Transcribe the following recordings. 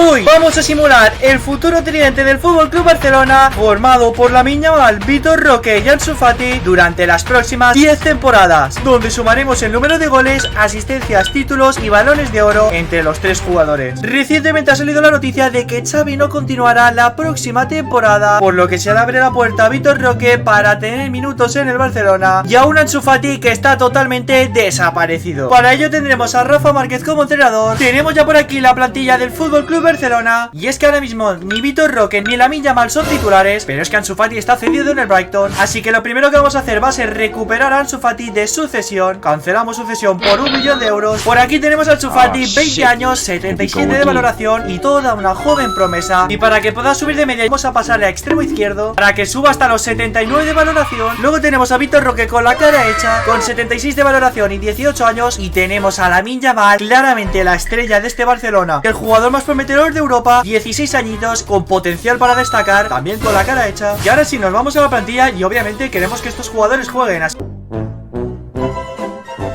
Hoy vamos a simular el futuro tridente del FC Barcelona, formado por Lamine Yamal, Vitor Roque y Ansu Fati durante las próximas 10 temporadas, donde sumaremos el número de goles, asistencias, títulos y balones de oro entre los tres jugadores. Recientemente ha salido la noticia de que Xavi no continuará la próxima temporada, por lo que se le abre la puerta a Vitor Roque para tener minutos en el Barcelona y a un Ansu Fati que está totalmente desaparecido. Para ello tendremos a Rafa Márquez como entrenador. Tenemos ya por aquí la plantilla del FC Barcelona, y es que ahora mismo ni Vitor Roque ni Lamine Yamal son titulares, pero es que Ansu Fati está cedido en el Brighton, así que lo primero que vamos a hacer va a ser recuperar a Ansu Fati de su cesión. Cancelamos su cesión por 1 millón de euros. Por aquí tenemos a Ansu Fati, 20 años, 77 de valoración y toda una joven promesa, y para que pueda subir de media vamos a pasarle a extremo izquierdo para que suba hasta los 79 de valoración. Luego tenemos a Vitor Roque con la cara hecha, con 76 de valoración y 18 años, y tenemos a Lamine Yamal, claramente la estrella de este Barcelona, el jugador más prometedor de Europa, 16 añitos, con potencial para destacar, también con la cara hecha. Y ahora sí, nos vamos a la plantilla y obviamente queremos que estos jugadores jueguen así.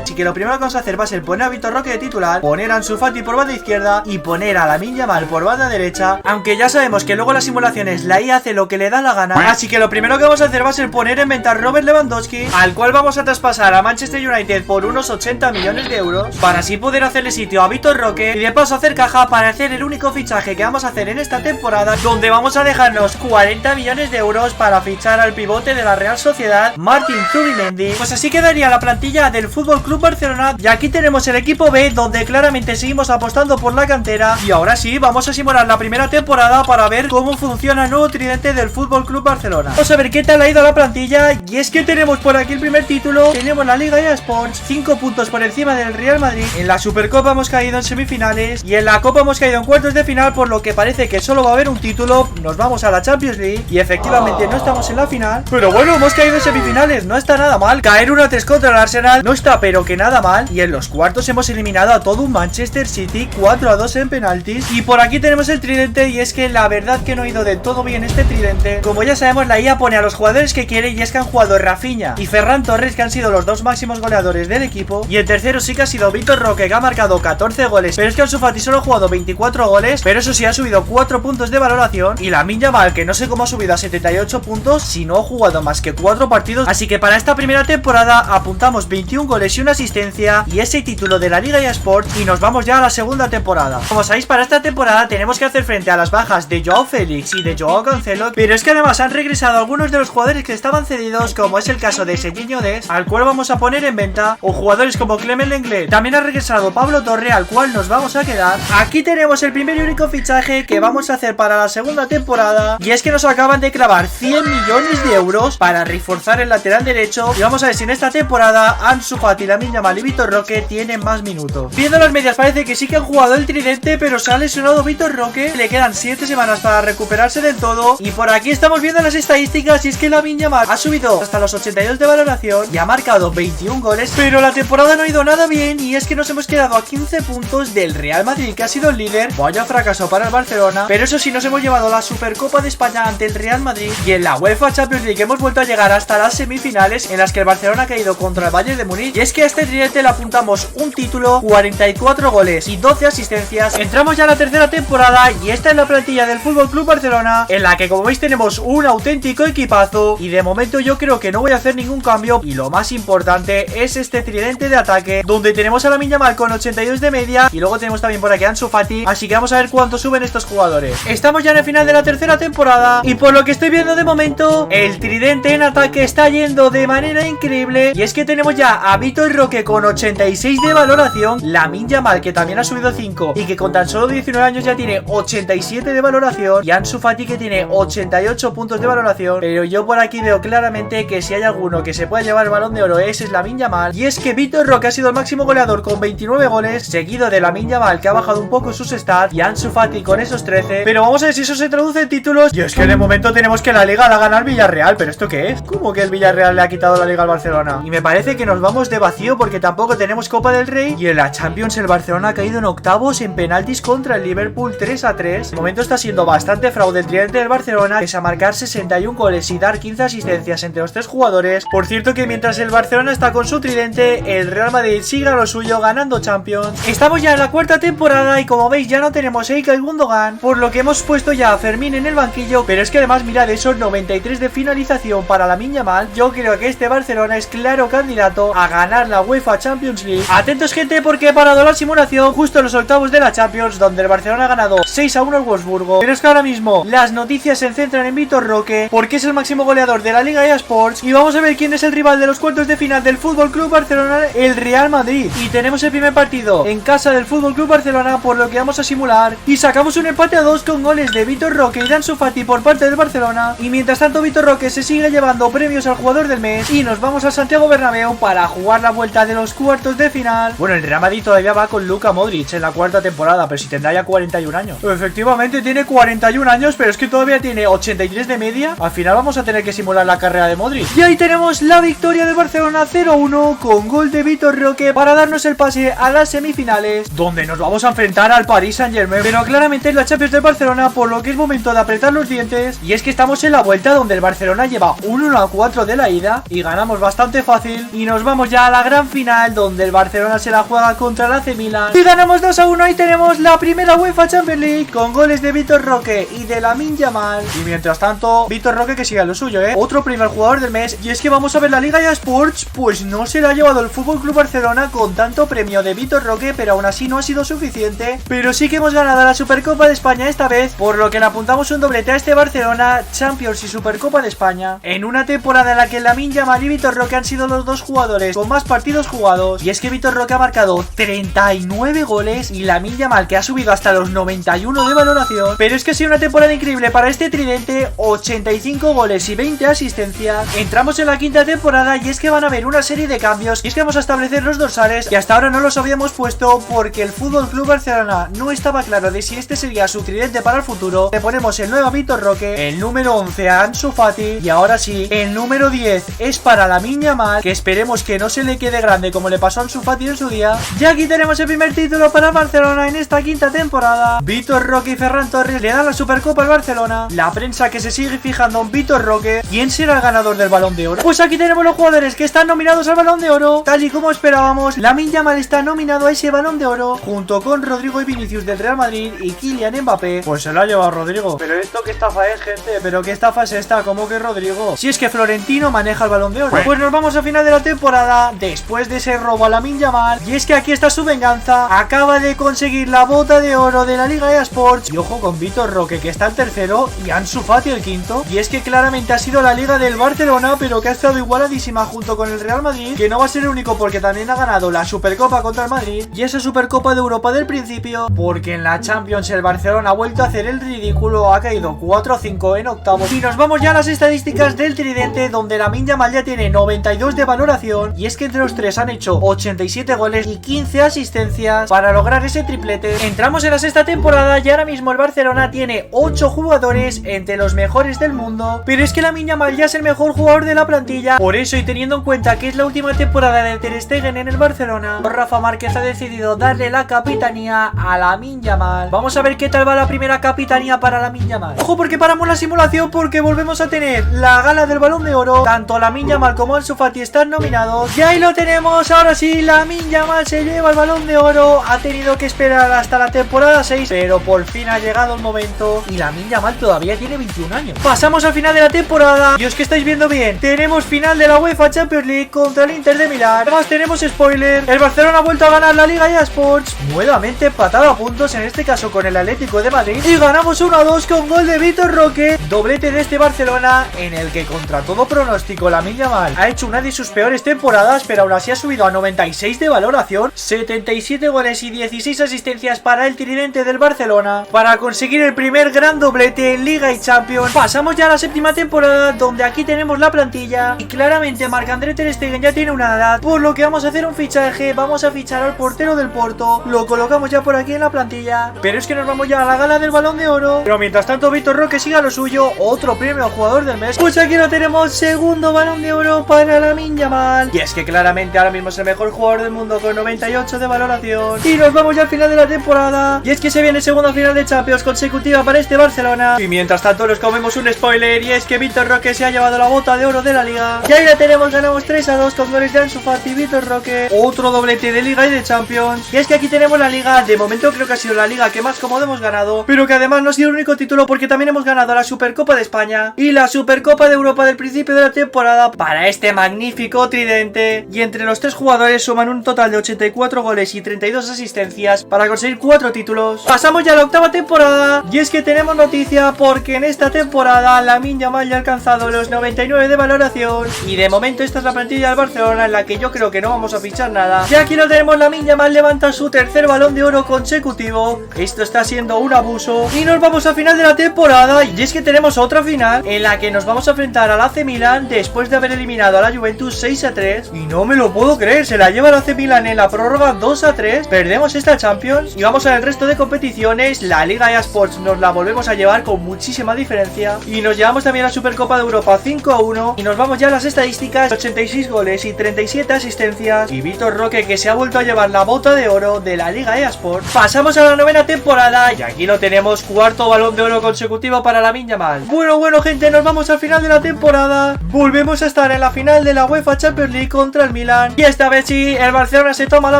Así que lo primero que vamos a hacer va a ser poner a Vitor Roque de titular, poner a Ansu Fati por banda izquierda y poner a Lamine Yamal por banda derecha, aunque ya sabemos que luego en las simulaciones la IA hace lo que le da la gana. Así que lo primero que vamos a hacer va a ser poner en venta a Robert Lewandowski, al cual vamos a traspasar a Manchester United por unos 80 millones de euros, para así poder hacerle sitio a Vitor Roque y de paso hacer caja para hacer el único fichaje que vamos a hacer en esta temporada, donde vamos a dejarnos 40 millones de euros para fichar al pivote de la Real Sociedad, Martin Zubimendi. Pues así quedaría la plantilla del FC Barcelona, y aquí tenemos el equipo B, donde claramente seguimos apostando por la cantera. Y ahora sí, vamos a simular la primera temporada para ver cómo funciona el nuevo tridente del FC Barcelona. Vamos a ver qué tal ha ido la plantilla, y es que tenemos por aquí el primer título, tenemos la Liga eSports, 5 puntos por encima del Real Madrid. En la Supercopa hemos caído en semifinales y en la Copa hemos caído en cuartos de final, por lo que parece que solo va a haber un título. Nos vamos a la Champions League y efectivamente no estamos en la final, pero bueno, hemos caído en semifinales, no está nada mal. Caer 1-3 contra el Arsenal no está pero que nada mal, y en los cuartos hemos eliminado a todo un Manchester City 4-2 en penaltis. Y por aquí tenemos el tridente, y es que la verdad que no ha ido del todo bien este tridente. Como ya sabemos, la IA pone a los jugadores que quiere, y es que han jugado Rafinha y Ferran Torres, que han sido los dos máximos goleadores del equipo, y el tercero sí que ha sido Vitor Roque, que ha marcado 14 goles, pero es que Ansu Fati solo ha jugado 24 goles, pero eso sí ha subido 4 puntos de valoración, y Lamine Yamal, que no sé cómo ha subido a 78 puntos si no ha jugado más que 4 partidos. Así que para esta primera temporada apuntamos 21 goles y una asistencia y ese título de la Liga eSports, y nos vamos ya a la segunda temporada. Como sabéis, para esta temporada tenemos que hacer frente a las bajas de Joao Félix y de Joao Cancelo, pero es que además han regresado algunos de los jugadores que estaban cedidos, como es el caso de Serginho Dest, al cual vamos a poner en venta, o jugadores como Clement Lenglet. También ha regresado Pablo Torre, al cual nos vamos a quedar. Aquí tenemos el primer y único fichaje que vamos a hacer para la segunda temporada, y es que nos acaban de clavar 100 millones de euros para reforzar el lateral derecho, y vamos a ver si en esta temporada Ansu Fati, Lamine Yamal y Vitor Roque tienen más minutos. Viendo las medias parece que sí que han jugado el tridente, pero se ha lesionado Vitor Roque, le quedan 7 semanas para recuperarse del todo. Y por aquí estamos viendo las estadísticas, y es que Lamine Yamal ha subido hasta los 82 de valoración y ha marcado 21 goles, pero la temporada no ha ido nada bien, y es que nos hemos quedado a 15 puntos del Real Madrid, que ha sido el líder. Vaya fracaso para el Barcelona, pero eso sí, nos hemos llevado la Supercopa de España ante el Real Madrid, y en la UEFA Champions League hemos vuelto a llegar hasta las semifinales, en las que el Barcelona ha caído contra el Bayern de Múnich. Y es que a este tridente le apuntamos un título, 44 goles y 12 asistencias. Entramos ya a la tercera temporada, y esta es la plantilla del FC Barcelona, en la que como veis tenemos un auténtico equipazo, y de momento yo creo que no voy a hacer ningún cambio. Y lo más importante es este tridente de ataque, donde tenemos a Lamine Yamal con 82 de media, y luego tenemos también por aquí a Ansu Fati, así que vamos a ver cuánto suben estos jugadores. Estamos ya en el final de la tercera temporada, y por lo que estoy viendo de momento, el tridente en ataque está yendo de manera increíble, y es que tenemos ya a Vitor Roque con 86 de valoración, Lamine Yamal, que también ha subido 5 y que con tan solo 19 años ya tiene 87 de valoración, y Ansu Fati, que tiene 88 puntos de valoración. Pero yo por aquí veo claramente que si hay alguno que se pueda llevar el Balón de Oro, ese es Lamine Yamal, y es que Vitor Roque ha sido el máximo goleador con 29 goles, seguido de Lamine Yamal, que ha bajado un poco sus stats, y Ansu Fati con esos 13. Pero vamos a ver si eso se traduce en títulos. Y es que de momento tenemos que la Liga la gana el Villarreal, pero ¿esto qué es? ¿Cómo que el Villarreal le ha quitado la Liga al Barcelona? Y me parece que nos vamos de vacío porque tampoco tenemos Copa del Rey. Y en la Champions el Barcelona ha caído en octavos en penaltis contra el Liverpool 3-3. De momento está siendo bastante fraude el tridente del Barcelona, que es a marcar 61 goles y dar 15 asistencias entre los tres jugadores. Por cierto que mientras el Barcelona está con su tridente, el Real Madrid sigue a lo suyo ganando Champions. Estamos ya en la cuarta temporada y como veis ya no tenemos a Ilkay Gundogan, por lo que hemos puesto ya a Fermín en el banquillo. Pero es que además mirad esos 93 de finalización para Lamine Yamal. Yo creo que este Barcelona es claro candidato a ganar la UEFA Champions League. Atentos gente, porque he parado la simulación justo en los octavos de la Champions, donde el Barcelona ha ganado 6-1 al Wolfsburgo. Pero es que ahora mismo las noticias se centran en Vitor Roque, porque es el máximo goleador de la Liga eSports. Y vamos a ver quién es el rival de los cuartos de final del FC Barcelona, el Real Madrid. Y tenemos el primer partido en casa del FC Barcelona, por lo que vamos a simular. Y sacamos un empate a 2 con goles de Vitor Roque y Ansu Fati por parte del Barcelona. Y mientras tanto Vitor Roque se sigue llevando premios al jugador del mes. Y nos vamos a Santiago Bernabéu para jugar la vuelta de los cuartos de final. Bueno, el Real Madrid todavía va con Luka Modric en la cuarta temporada, pero si tendrá ya 41 años. Efectivamente tiene 41 años, pero es que todavía tiene 83 de media. Al final vamos a tener que simular la carrera de Modric. Y ahí tenemos la victoria de Barcelona 0-1 con gol de Vitor Roque para darnos el pase a las semifinales, donde nos vamos a enfrentar al Paris Saint-Germain. Pero claramente es la Champions de Barcelona, por lo que es momento de apretar los dientes. Y es que estamos en la vuelta donde el Barcelona lleva un 1-4 de la ida y ganamos bastante fácil. Y nos vamos ya a la gran final, donde el Barcelona se la juega contra el AC Milan y ganamos 2-1. Y tenemos la primera UEFA Champions League con goles de Vitor Roque y de Lamine Yamal. Y mientras tanto Vitor Roque que sigue a lo suyo, otro primer jugador del mes. Y es que vamos a ver la Liga eSports, pues no se la ha llevado el FC Barcelona con tanto premio de Vitor Roque, pero aún así no ha sido suficiente. Pero sí que hemos ganado la Supercopa de España esta vez, por lo que le apuntamos un doblete a este Barcelona, Champions y Supercopa de España, en una temporada en la que Lamine Yamal y Vitor Roque han sido los dos jugadores con más partidos jugados. Y es que Vitor Roque ha marcado 39 goles y Lamine Yamal, que ha subido hasta los 91 de valoración. Pero es que ha sido una temporada increíble para este tridente, 85 goles y 20 asistencias. Entramos en la quinta temporada y es que van a haber una serie de cambios. Y es que vamos a establecer los dorsales, que hasta ahora no los habíamos puesto porque el FC Barcelona no estaba claro de si este sería su tridente para el futuro. Le ponemos el 9 a Vitor Roque, el número 11 a Ansu Fati y ahora sí, el número 10 es para Lamine Yamal, que esperemos que no se le quede grande como le pasó a Ansu Fati en su día. Y aquí tenemos el primer título para Barcelona en esta quinta temporada. Vitor Roque y Ferran Torres le dan la Supercopa al Barcelona. La prensa que se sigue fijando en Vitor Roque. ¿Quién será el ganador del Balón de Oro? Pues aquí tenemos los jugadores que están nominados al Balón de Oro. Tal y como esperábamos, Lamine Yamal está nominado a ese Balón de Oro junto con Rodrigo y Vinicius del Real Madrid y Kylian Mbappé. Pues se lo ha llevado Rodrigo. Pero esto qué estafa es, gente. Pero qué estafa es esta, ¿cómo que Rodrigo? Si es que Florentino maneja el Balón de Oro. Pues nos vamos a final de la temporada después de ese robo a Lamine Yamal. Y es que aquí está su venganza. Acaba de conseguir la bota de oro de la Liga eSports. Y ojo con Vitor Roque, que está el tercero, y Ansu Fati el quinto. Y es que claramente ha sido la Liga del Barcelona, pero que ha estado igualadísima junto con el Real Madrid, que no va a ser el único porque también ha ganado la Supercopa contra el Madrid y esa Supercopa de Europa del principio, porque en la Champions el Barcelona ha vuelto a hacer el ridículo, ha caído 4-5 en octavos. Y nos vamos ya a las estadísticas del tridente, donde Lamine Yamal ya tiene 92 de valoración, y es que entre los tres han hecho 87 goles y 15 asistencias para lograr ese triplete. Entramos en la sexta temporada y ahora mismo el Barcelona tiene 8 jugadores entre los mejores del mundo, pero es que Lamine Yamal ya es el mejor jugador de la plantilla. Por eso, y teniendo en cuenta que es la última temporada de Ter Stegen en el Barcelona, Rafa Márquez ha decidido darle la capitanía a Lamine Yamal. Vamos a ver qué tal va la primera capitanía para Lamine Yamal. Ojo, porque paramos la simulación, porque volvemos a tener la gala del Balón de Oro. Tanto Lamine Yamal como Ansu Fati están nominados. Y ahí lo tenemos, ahora sí, Lamine Yamal se lleva el Balón de Oro. Ha tenido que esperar hasta la temporada 6, pero por fin ha llegado el momento. Y Lamine Yamal todavía tiene 21 años. Pasamos al final de la temporada. Y os que estáis viendo bien, tenemos final de la UEFA Champions League contra el Inter de Milán. Además tenemos spoiler, el Barcelona ha vuelto a ganar la Liga eSports, nuevamente empatado a puntos, en este caso con el Atlético de Madrid, y ganamos 1-2 con gol de Vitor Roque, doblete de este Barcelona, en el que contra todo pronóstico Lamine Yamal ha hecho una de sus peores temporadas, pero aún así ha subido a 96 de valoración, 77 goles y 16 asistencias para el tridente del Barcelona, para conseguir el primer gran doblete en Liga y Champions. Pasamos ya a la séptima temporada, donde aquí tenemos la plantilla, y claramente Marc-André Ter Stegen ya tiene una edad, por lo que vamos a hacer un fichaje. Vamos a fichar al portero del Porto, lo colocamos ya por aquí en la plantilla, pero es que nos vamos ya a la gala del Balón de Oro. Pero mientras tanto Vitor Roque siga lo suyo, otro premio al jugador del mes. Pues aquí lo tenemos, segundo Balón de Oro para Lamine Yamal. Y es que claramente Claramente ahora mismo es el mejor jugador del mundo con 98 de valoración. Y nos vamos ya al final de la temporada. Y es que se viene segunda final de Champions consecutiva para este Barcelona. Y mientras tanto nos comemos un spoiler, y es que Vitor Roque se ha llevado la bota de oro de la liga. Y ahí la tenemos, ganamos 3-2 con goles de Ansu Fati y Vitor Roque. Otro doblete de liga y de Champions. Y es que aquí tenemos la liga, de momento creo que ha sido la liga que más cómodo hemos ganado, pero que además no ha sido el único título, porque también hemos ganado la Supercopa de España y la Supercopa de Europa del principio de la temporada para este magnífico tridente. Y entre los tres jugadores suman un total de 84 goles y 32 asistencias para conseguir 4 títulos. Pasamos ya a la octava temporada, y es que tenemos noticia porque en esta temporada Lamine Yamal ya ha alcanzado los 99 de valoración, y de momento esta es la plantilla del Barcelona en la que yo creo que no vamos a fichar nada. Ya aquí lo tenemos, Lamine Yamal levanta su tercer balón de oro consecutivo. Esto está siendo un abuso y nos vamos al final de la temporada, y es que tenemos otra final en la que nos vamos a enfrentar al AC Milan después de haber eliminado a la Juventus 6-3, y no me lo puedo creer, se la lleva el AC Milan en la prórroga 2-3, perdemos esta Champions y vamos al resto de competiciones. La Liga eSports nos la volvemos a llevar con muchísima diferencia, y nos llevamos también la Supercopa de Europa 5-1, y nos vamos ya a las estadísticas: 86 goles y 37 asistencias, y Vitor Roque, que se ha vuelto a llevar la bota de oro de la Liga eSports. Pasamos a la novena temporada, y aquí lo tenemos, cuarto balón de oro consecutivo para Lamine Yamal. Bueno gente, nos vamos al final de la temporada. Volvemos a estar en la final de la UEFA Champions League contra el Milan, y esta vez sí, el Barcelona se toma la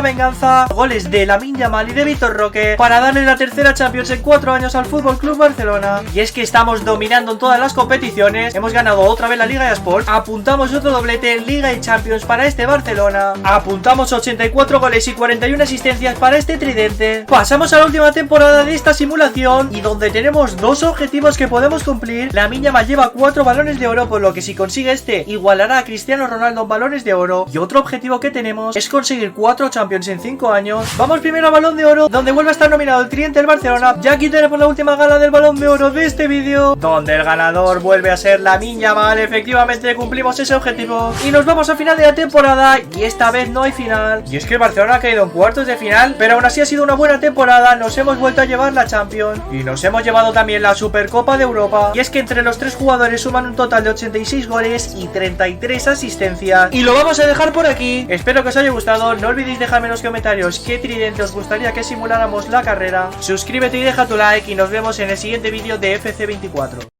venganza. Goles de Lamine Yamal y de Vitor Roque para darle la tercera Champions en 4 años al FC Barcelona. Y es que estamos dominando en todas las competiciones, hemos ganado otra vez la Liga eSports, apuntamos otro doblete en Liga y Champions para este Barcelona, apuntamos 84 goles y 41 asistencias para este tridente. Pasamos a la última temporada de esta simulación, y donde tenemos dos objetivos que podemos cumplir. Lamine Yamal lleva 4 balones de oro, por lo que si consigue este, igualará a Cristiano Ronaldo en balones de oro. Y otro objetivo que tenemos es conseguir 4 Champions en 5 años. Vamos primero a balón de oro, donde vuelve a estar nominado el tridente del Barcelona. Ya aquí tenemos la última gala del balón de oro de este vídeo, donde el ganador vuelve a ser Lamine Yamal. Efectivamente cumplimos ese objetivo y nos vamos al final de la temporada, y esta vez no hay final. Y es que el Barcelona ha caído en cuartos de final, pero aún así ha sido una buena temporada. Nos hemos vuelto a llevar la Champions y nos hemos llevado también la Supercopa de Europa. Y es que entre los tres jugadores suman un total de 86 goles y 33 asistencias. Y lo vamos a dejar por aquí. Espero que os haya gustado. No olvidéis dejarme en los comentarios qué tridente os gustaría que simuláramos la carrera. Suscríbete y deja tu like, y nos vemos en el siguiente vídeo de FC24.